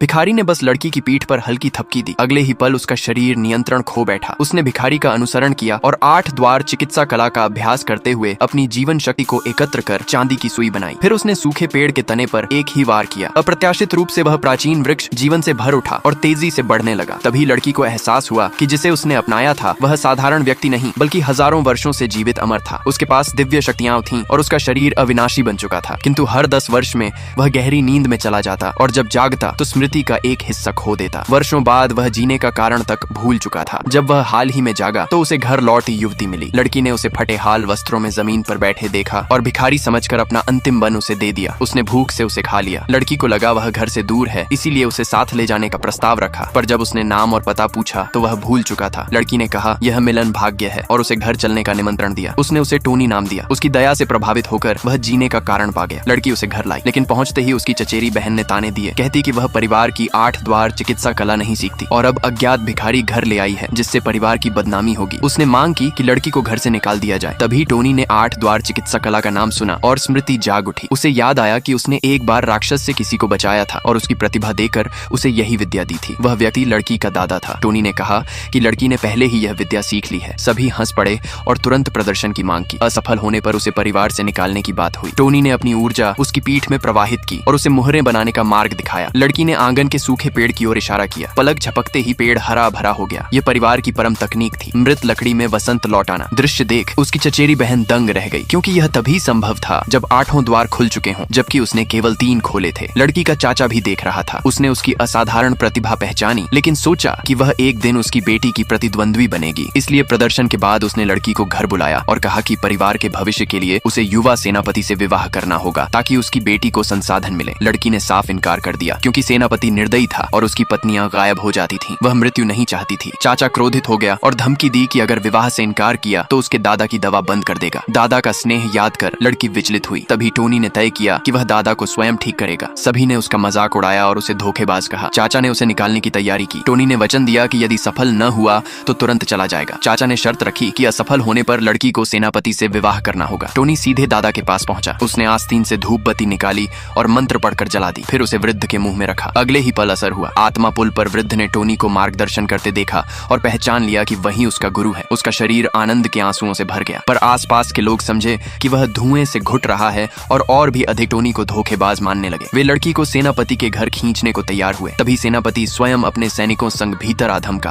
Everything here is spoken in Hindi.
भिखारी ने बस लड़की की पीठ पर हल्की थपकी दी। अगले ही पल उसका शरीर नियंत्रण खो बैठा। उसने भिखारी का अनुसरण किया और 8 द्वार चिकित्सा कला का अभ्यास करते हुए अपनी जीवन शक्ति को एकत्र कर चांदी की सुई बनाई। फिर उसने सूखे पेड़ के तने पर एक ही वार किया। अप्रत्याशित रूप से वह प्राचीन वृक्ष जीवन से भर उठा और तेजी से बढ़ने लगा। तभी लड़की को एहसास हुआ कि जिसे उसने अपनाया था वह साधारण व्यक्ति नहीं बल्कि हजारों वर्षों से जीवित अमर था। उसके पास दिव्य शक्तियां थीं और उसका शरीर अविनाशी बन चुका था। किंतु हर 10 वर्ष में वह गहरी नींद में चला जाता और जब जागता तो स्मृति का एक हिस्सा खो देता। वर्षों बाद वह जीने का कारण तक भूल चुका था। जब वह हाल ही में जागा तो उसे घर लौटी युवती मिली। लड़की ने उसे फटे हाल वस्त्रों में जमीन पर बैठे देखा और भिखारी समझकर अपना अंतिम बन उसे दे दिया। उसने भूख से उसे खा लिया। लड़की को लगा वह घर से दूर है, इसीलिए उसे साथ ले जाने का प्रस्ताव रखा, पर जब उसने नाम और पता पूछा तो वह भूल चुका था। लड़की ने कहा यह मिलन भाग्य है और उसे घर चलने का निमंत्रण दिया। उसने उसे टोनी नाम दिया। उसकी दया से प्रभावित होकर वह जीने का कारण पा गया। लड़की उसे घर लाई, लेकिन पहुंचते ही उसकी चचेरी बहन ने ताने दिए। कहती कि वह परिवार की 8 द्वार चिकित्सा कला नहीं सीखती और अब अज्ञात भिखारी घर ले आई है जिससे परिवार की बदनामी होगी। उसने मांग की कि लड़की को घर से निकाल दिया जाए। तभी टोनी ने 8 द्वार चिकित्सा कला का नाम सुना और स्मृति जाग उठी। उसे याद आया कि उसने एक बार राक्षस से किसी को बचाया था और उसकी प्रतिभा देकर उसे यही विद्या दी थी। वह व्यक्ति लड़की का दादा था। टोनी ने कहा कि लड़की ने पहले ही यह विद्या सीख ली है। सभी हंस पड़े और तुरंत प्रदर्शन की मांग की। असफल होने पर उसे परिवार से निकालने की बात हुई। टोनी ने अपनी ऊर्जा उसकी पीठ में प्रवाहित की और उसे मुहरें बनाने का मार्ग दिखाया। लड़की ने आंगन के सूखे पेड़ की ओर इशारा किया। पलक झपकते ही पेड़ हरा भरा हो गया। ये परिवार की परम तकनीक थी, मृत लकड़ी में वसंत लौटाना। दृश्य देख उसकी चचेरी बहन दंग रह गई, क्योंकि यह तभी संभव था जब 8 द्वार खुल चुके हों, जबकि उसने केवल 3 खोले थे। लड़की का चाचा भी देख रहा था। उसने उसकी असाधारण प्रतिभा पहचानी, लेकिन सोचा कि वह एक दिन उसकी बेटी की प्रतिद्वंद्वी बनेगी। इसलिए प्रदर्शन के बाद उसने लड़की को घर बुलाया और कहा कि परिवार के भविष्य के लिए उसे युवा सेनापति से विवाह करना होगा ताकि उसकी बेटी को संसाधन मिले। लड़की ने साफ इनकार कर दिया, क्योंकि सेनापति निर्दयी था और उसकी पत्नियां गायब हो जाती थीं। वह मृत्यु नहीं चाहती थी। चाचा क्रोधित हो गया और धमकी दी कि अगर विवाह से इनकार किया तो उसके दादा की दवा बंद कर देगा। दादा का स्नेह याद कर लड़की विचलित हुई। तभी टोनी ने तय किया कि वह दादा को स्वयं ठीक करेगा। सभी ने उसका मजाक उड़ाया और उसे धोखेबाज कहा। चाचा ने उसे निकालने की तैयारी की। टोनी ने वचन दिया कि यदि सफल न हुआ तो तुरंत चला जाएगा। चाचा ने शर्त रखी कि असफल होने पर लड़की को सेनापति से विवाह करना होगा। टोनी सीधे दादा के पास पहुंचा। उसने आस्तीन से धूप बत्ती निकाली और मंत्र पढ़कर जला दी। फिर उसे वृद्ध के मुंह में रखा। अगले ही पल असर हुआ। आत्मा पुल पर वृद्ध ने टोनी को मार्गदर्शन करते देखा और पहचान लिया कि वही उसका गुरु है। उसका शरीर आनंद के आंसुओं से भर गया, पर आसपास के लोग समझे कि वह धुएं से घुट रहा है और भी अधिक टोनी को धोखेबाज मानने लगे। वे लड़की को सेनापति के घर खींचने को तैयार हुए। तभी सेनापति स्वयं अपने सैनिकों संग भीतर आ धमका।